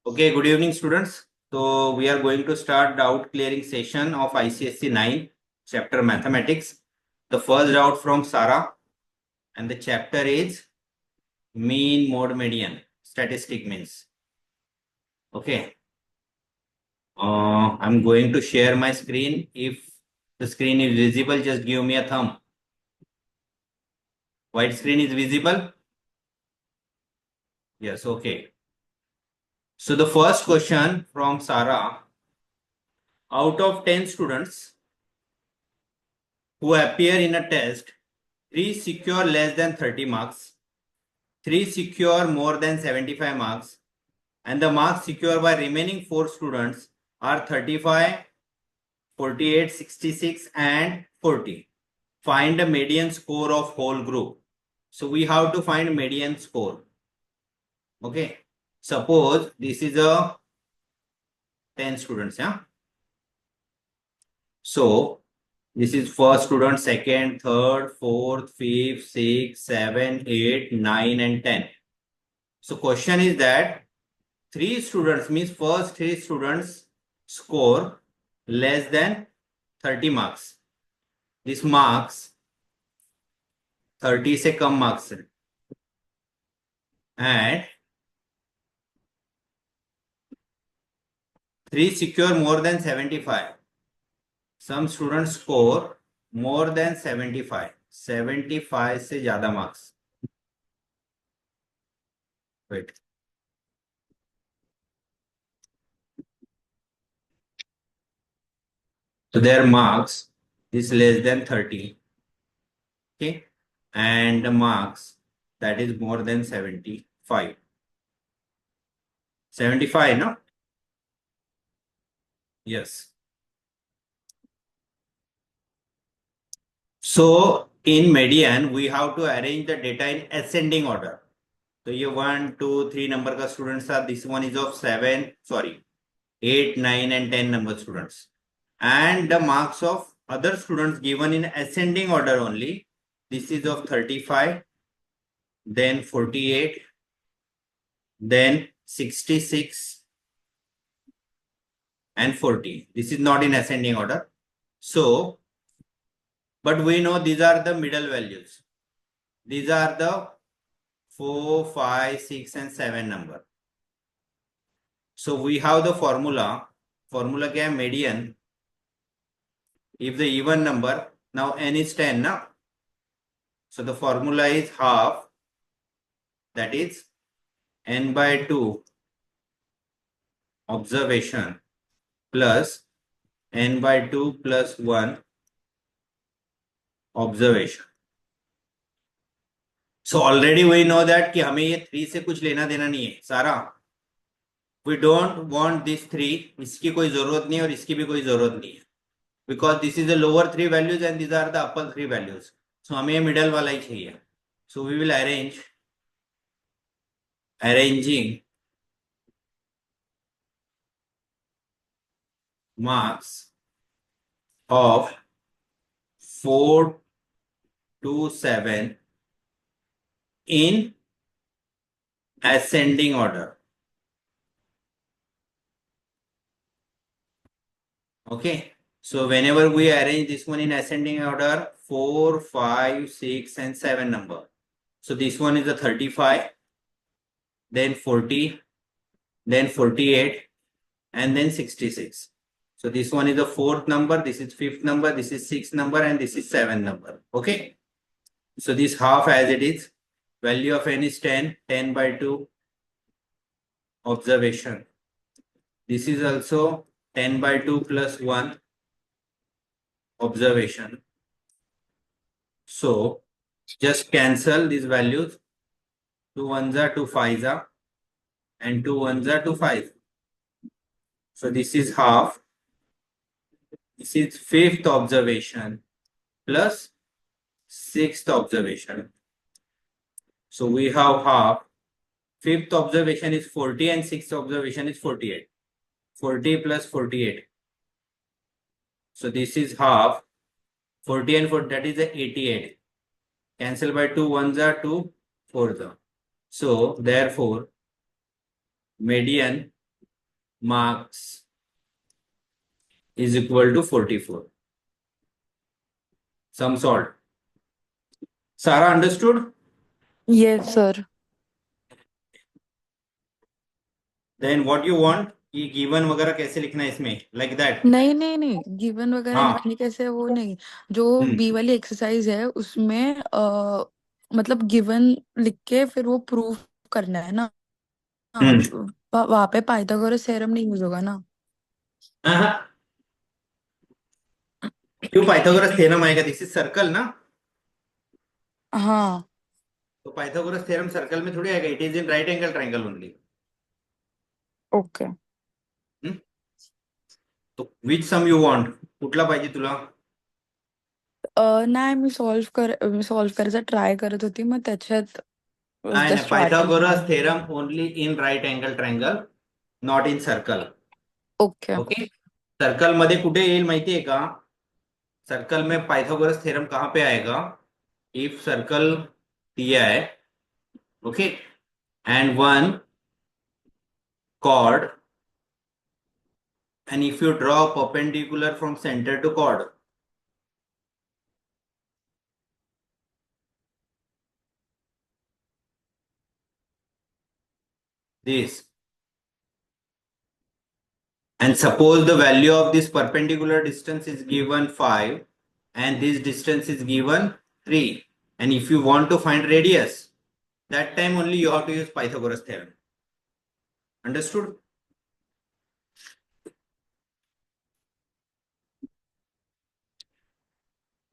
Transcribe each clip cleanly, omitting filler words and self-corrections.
Okay, good evening, students. So we are going to start doubt clearing session of ICSE 9, chapter mathematics. The first doubt from Sarah, and the chapter is mean, mode, median, statistic means. Okay. I'm going to share my screen. If the screen is visible, just give me a thumb. White screen is visible? Yes, okay. So the first question from Sarah, out of 10 students who appear in a test, 3 secure less than 30 marks, 3 secure more than 75 marks, and the marks secured by remaining 4 students are 35, 48, 66, and 40. Find the median score of whole group. So we have to find median score. Okay. Suppose this is a 10 students. Yeah. So this is first student, second, third, fourth, fifth, sixth, 7, 8, 9, and 10. So question is that 3 students means first 3 students score less than 30 marks. This marks 30 से कम marks है. And 3 secure more than 75. Some students score more than 75. 75 से ज़्यादा marks. Wait. So their marks is less than 30. Okay. And the marks that is more than 75. 75, no? Yes. So in median, we have to arrange the data in ascending order. So ये 1, 2, 3 number का students are. This one is of 7, sorry, 8, 9, and 10 number students. And the marks of other students given in ascending order only. This is of 35, then 48, then 66, and 40. This is not in ascending order. So, but we know these are the middle values. These are the 4, 5, 6, and 7 number. So we have the formula. Formula क्या है? Median. If the even number, now n is 10 now. So the formula is half, that is n by 2 observation plus n by 2 plus 1 observation. So already we know that कि हमें ये 3 से कुछ लेना देना नहीं है सारा. We don't want this 3. इसकी कोई जरूरत नहीं और इसकी भी कोई जरूरत नहीं है. Because this is the lower 3 values and these are the upper 3 values. So हमें ये middle वाला ही चाहिए. So we will arranging marks of 4 to 7 in ascending order. Okay. So whenever we arrange this one in ascending order, 4, 5, 6, and 7 number. So this one is a 35, then 40, then 48, and then 66. So this one is the 4th number, this is 5th number, this is 6th number, and this is 7th number. Okay. So this half as it is. Value of n is 10, 10 by 2 observation. This is also 10 by 2 plus 1 observation. So just cancel these values. 2 1s are 2 5s are, and 2 1s are 2 5. So this is half. This is 5th observation plus 6th observation. So we have half. 5th observation is 40 and 6th observation is 48. 40 plus 48. So this is half. 40 and 40, that is 88. Cancel by 2 1s are 2 4s are. So therefore median marks is equal to 44. Sum solved. Sarah, understood? Yes, sir. Then what you want कि given वगैरह कैसे लिखना है इसमें, like that? नहीं नहीं नहीं, given वगैरह हाँ. लिखने कैसे, वो नहीं। जो हम्म. बी वाली एक्सरसाइज है उसमें मतलब गिवन लिख के फिर वो प्रूव करना है ना। हम्म. वहां पे पाइथागोरस थ्योरम नहीं यूज होगा ना। हाँ. क्यों पाइथागोरस थ्योरम आएगा? दिस इज सर्कल ना. हाँ। तो पाइथागोरस थ्योरम सर्कल में थोड़ी आएगा. It is in right angle triangle only. Okay. तो विच सम यू वांट? कुठला पाहिजे तुला? नाही, मी सॉल्व्ह करायचा ट्राय करत होती, मग त्याच्यात was नाही the नाही, strategy. Pythagoras theorem only in right angle triangle, not in circle. Okay. Okay. Circle मध्ये कुठे येईल माहितीये का? सर्कल में पाइथागोरस थ्योरम कहां पे आएगा? इफ सर्कल दिया है, okay, and one chord, and if you draw perpendicular from center to chord, this, and suppose the value of this perpendicular distance is given 5 and this distance is given 3, and if you want to find radius, that time only you have to use Pythagoras theorem. Understood?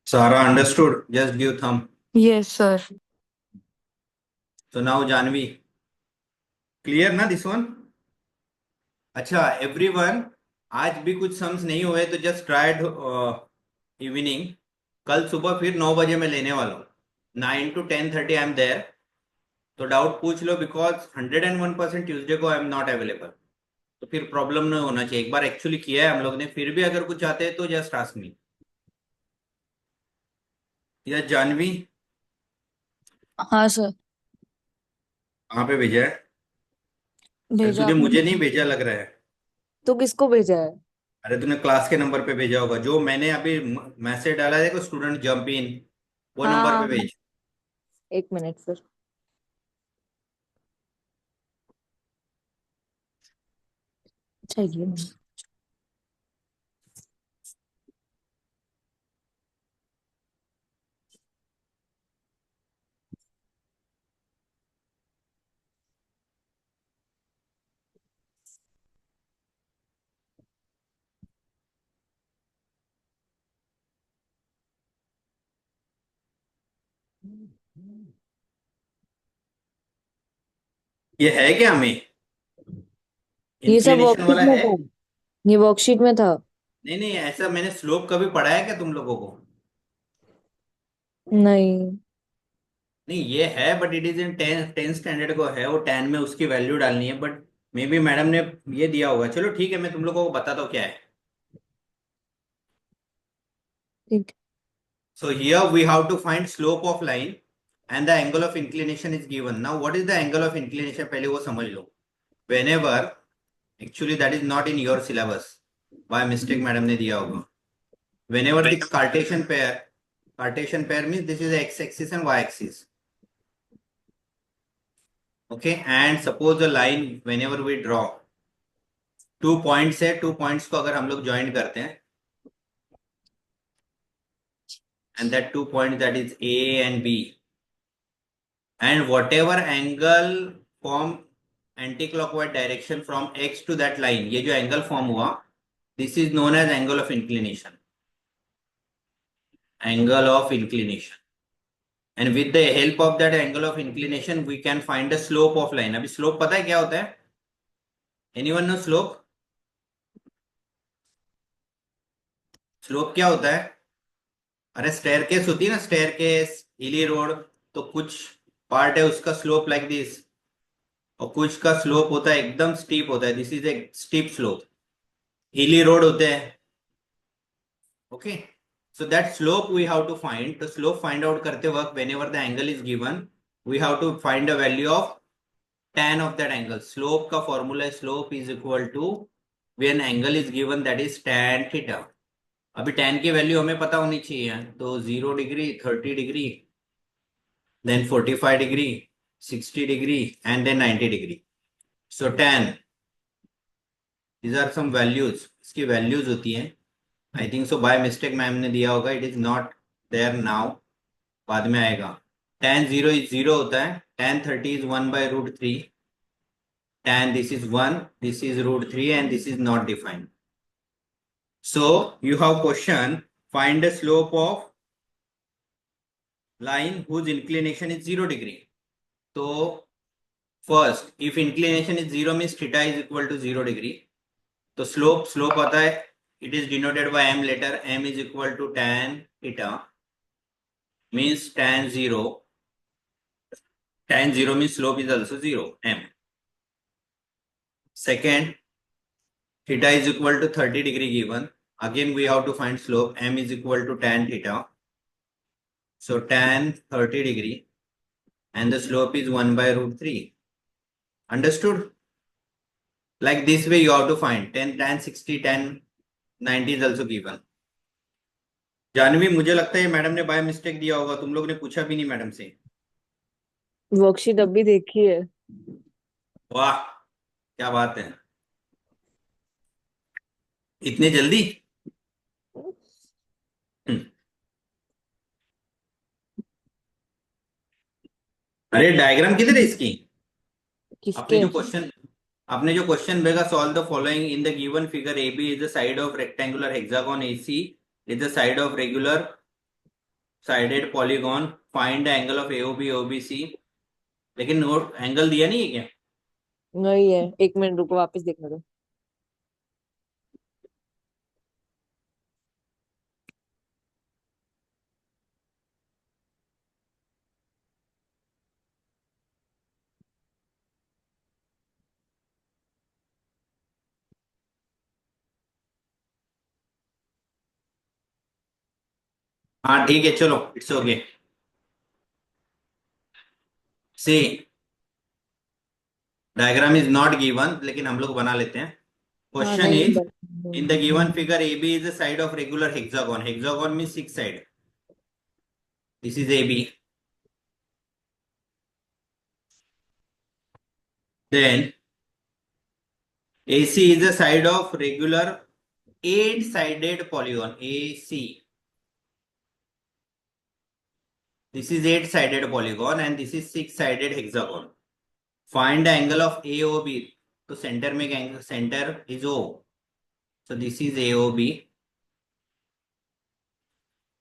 Sarah, understood? Just give thumb. Yes sir. So now Janvi, clear na this one? अच्छा everyone, आज भी कुछ sums नहीं हुए तो just tried evening. कल सुबह फिर 9 बजे मैं लेने वाला हूँ. 9 to 10:30 आई एम देयर. तो डाउट पूछ लो, बिकॉज 101% ट्यूसडे को आई एम नॉट अवेलेबल. तो फिर प्रॉब्लम नहीं होना चाहिए. एक बार एक्चुअली किया है हम लोग ने, फिर भी अगर कुछ आते हैं तो जस्ट आस्क मी. या जानवी, हाँ सर। कहाँ पे भेजा है? अरे भेजा तूने मुझे आपने। नहीं भेजा लग रहा है. तो किसको भेजा है? अरे तूने क्लास के नंबर पे भेजा होगा. जो मैंने अभी मैसेज डाला है, स्टूडेंट जंप इन, वो नंबर पे हाँ, भेज. एक मिनट सर। चाहिए। ये है क्या हमें? ये सब इंक्लिनेशन वर्कशीट वाला में है? था। ये वर्कशीट में था। नहीं नहीं, ऐसा मैंने स्लोप कभी पढ़ा है क्या तुम लोगों को? नहीं। नहीं, ये है but it is in 10 standard को है वो. 10 में उसकी वैल्यू डालनी है, बट मे बी मैडम ने ये दिया होगा. चलो ठीक है, मैं तुम लोगों को बताता हूँ क्या है. ठीक। So here we have to find slope of line and the angle of inclination is given. Now what is the angle of inclination? पहले वो समझ लो. Whenever, actually that is not in your syllabus, by mistake madam ने दिया होगा. Whenever the Cartesian pair means this is x axis and y axis. Okay, and suppose the line whenever we draw, 2 points है. 2 points को अगर हम लोग join करते हैं, and that 2 points, that is A and B, and whatever angle form anti-clockwise direction from x to that line, ये जो angle form हुआ, this is known as angle of inclination. Angle of inclination. And with the help of that angle of inclination we can find the slope of line. अभी slope पता है क्या होता है? Anyone know slope? Slope क्या होता है? अरे स्टेयरकेस होती है ना, स्टेयरकेस, हिली रोड. तो कुछ पार्ट है उसका स्लोप लाइक दिस, और कुछ का स्लोप होता है एकदम स्टीप होता है. This is a steep slope. Hilly road होते हैं. Okay. So that slope we have to find. तो स्लोप फाइंड आउट करते वक्त whenever the angle is given, we have to find the value of tan of that angle. Slope का formula है, slope is equal to when angle is given that is tan theta. अभी tan की value हमें पता होनी चाहिए, तो 0 degree, 30 degree, then 45 degree, 60 degree, and then 90 degree. So tan, these are some values. इसकी values होती हैं. I think so by mistake ma'am ने दिया होगा. It is not there now. बाद में आएगा. Tan 0 is 0 होता है. Tan 30 is 1 by root 3. Tan this is 1, this is root 3, and this is not defined. So you have question, find the slope of line whose inclination is 0 degree. So first, if inclination is 0 means theta is equal to 0 degree. तो slope आता है, it is denoted by m letter. M is equal to tan theta, means tan 0. Tan 0 means slope is also 0, m. Second, theta is equal to 30 degree given. Again we have to find slope. M is equal to tan theta. So tan 30 degree, and the slope is 1 by root 3. Understood? Like this way you have to find. Tan 60, tan 90 is also given. Janvi, मुझे लगता है madam ने by mistake दिया होगा, तुम लोग ने पूछा भी नहीं मैडम से. वर्कशीट अभी देखी है. वाह, क्या बात है, इतने जल्दी. अरे डायग्राम किधर है इसकी? किसके? आपने जो क्वेश्चन भेजा, solve the following in the given figure. A B is the side of rectangular hexagon, A C is the side of regular sided polygon, find the angle of AOB OBC. लेकिन note एंगल दिया नहीं है क्या? नहीं है, एक minute रुको, वापस देखने दो. हाँ ठीक है, चलो, it's okay. See diagram is not given, लेकिन हम लोग बना लेते हैं. हाँ क्वेश्चन नहीं इज, in the given बस. figure AB is the side of regular hexagon. Hexagon means 6 side. This is AB. Then AC is the side of regular 8 sided polygon. AC, this is 8 sided polygon and this is 6 sided hexagon. Find the angle of AOB. तो center में angle, center is O. So this is AOB.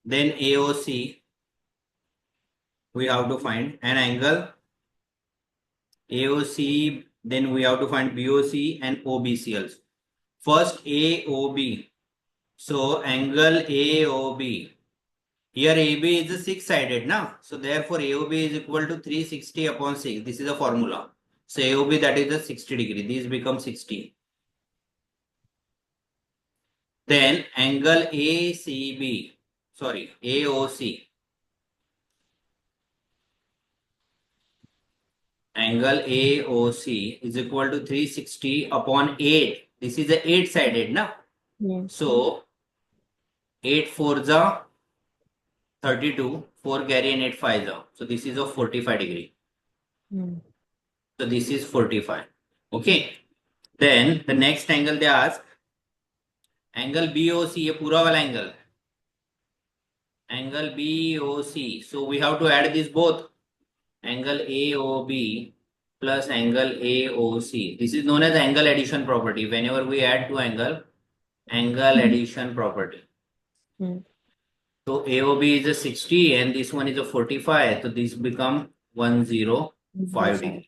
Then AOC we have to find an angle AOC. Then we have to find BOC and OBC also. First AOB. So angle AOB. Here AB is a 6 sided now. So therefore AOB is equal to 360 upon 6. This is a formula. So AOB, that is the 60 degree. These become 60. Then angle ACB. Sorry, AOC. Angle AOC is equal to 360 upon 8. This is a 8 sided now. So 8 4s are 32, 4 carry and 8 5s are. So this is a 45 degree. So this is 45. Okay. Then the next angle they ask, angle BOC, ये पूरा वाला angle. Angle BOC. So we have to add this both. Angle AOB plus angle AOC. This is known as angle addition property. Whenever we add two angle addition property. So AOB is a 60 and this one is a 45. So this become 105 degrees.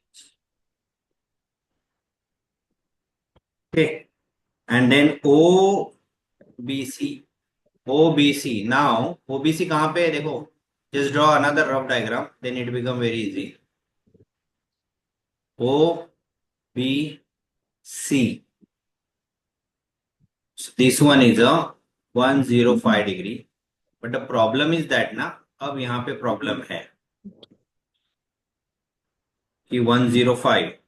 Okay. And then OBC. OBC. Now OBC कहाँ पे है देखो. Just draw another rough diagram. Then it become very easy. OBC. So this one is a 105 degree. But the problem is that ना, अब यहाँ पे problem है कि 105.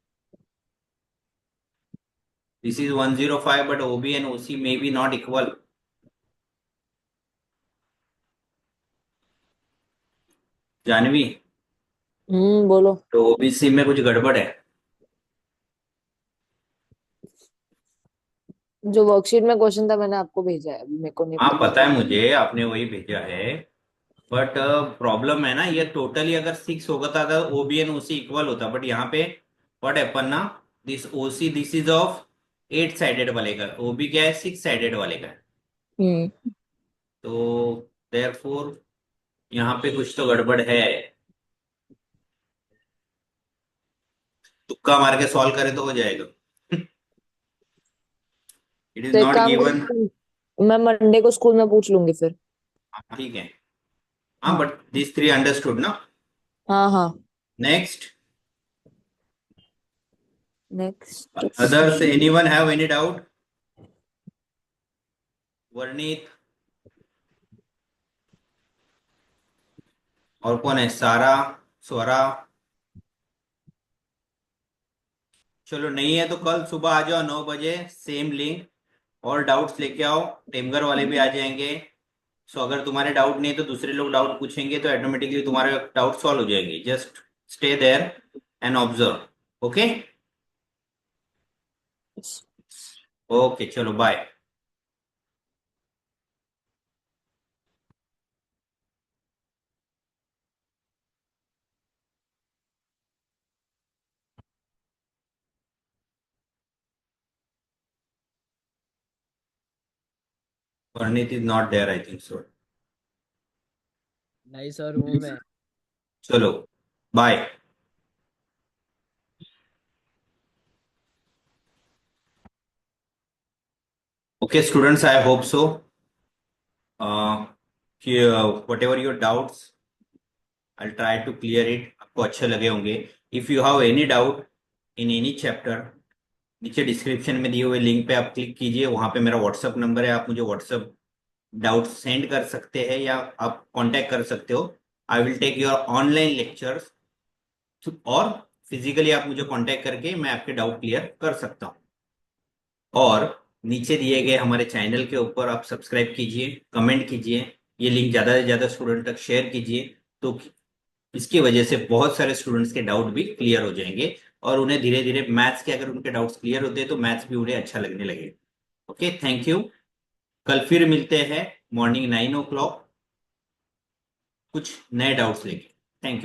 This is 105, but OB and OC may be not equal. Janvi, बोलो। तो OBC में कुछ गड़बड़ है। जो वर्कशीट में क्वेश्चन था मैंने आपको भेजा है, अभी मेरे को नहीं हाँ पता पता क्या। है मुझे, आपने वही भेजा है। बट प्रॉब्लम है ना, ये टोटली अगर 6 होगा तो अगर ओबी एंड ओसी इक्वल होता, बट यहाँ पे व्हाट हैपन ना, this OC this is of 8 sided वाले का, ओबी क्या है 6 साइडेड वाले का है। हम्म। तो देयरफॉर यहाँ पे कुछ तो गड़बड़ है। तुक्का मार के सॉल्व करे तो हो जाएगा। इट इज तो एक नॉट काम गिवन। करो, मैं मंडे को स्कूल में पूछ लूंगी फिर। ठीक है। हाँ हाँ। बट दिस 3 अंडरस्टूड ना। हाँ हाँ। Next, next. Others anyone have any doubt? वर्णित, और कौन है, सारा, स्वरा? चलो नहीं है तो कल सुबह आ जाओ 9 बजे, सेम लिंक। और डाउट्स लेके आओ, टेमगर वाले भी आ जाएंगे। सो अगर तुम्हारे डाउट नहीं है तो दूसरे लोग डाउट पूछेंगे तो ऑटोमेटिकली तुम्हारे डाउट सॉल्व हो जाएंगे। Just stay there and observe. Okay. Okay चलो bye. Pranit is not there, I think so. नहीं सर, हूँ मैं। चलो bye. Okay students, I hope so कि whatever your doubts, I'll try to clear it, आपको अच्छे लगे होंगे। If you have any doubt in any chapter, नीचे डिस्क्रिप्शन में दिए हुए लिंक पे आप क्लिक कीजिए, वहां पे मेरा व्हाट्सअप नंबर है, आप मुझे व्हाट्सअप डाउट सेंड कर सकते हैं या आप कांटेक्ट कर सकते हो। I will take your online lectures, और फिजिकली आप मुझे कांटेक्ट करके मैं आपके डाउट क्लियर कर सकता हूँ। और नीचे दिए गए हमारे चैनल के ऊपर आप सब्सक्राइब कीजिए, कमेंट कीजिए, ये लिंक ज़्यादा से ज़्यादा स्टूडेंट तक शेयर कीजिए, तो इसकी वजह से बहुत सारे स्टूडेंट्स के डाउट भी क्लियर हो जाएंगे, और उन्हें धीरे धीरे मैथ्स के, अगर उनके डाउट्स क्लियर होते हैं तो मैथ्स भी उन्हें अच्छा लगने लगेगा। Okay, thank you. कल फिर मिलते हैं मॉर्निंग 9 o'clock कुछ नए डाउट्स लेके। Thank you.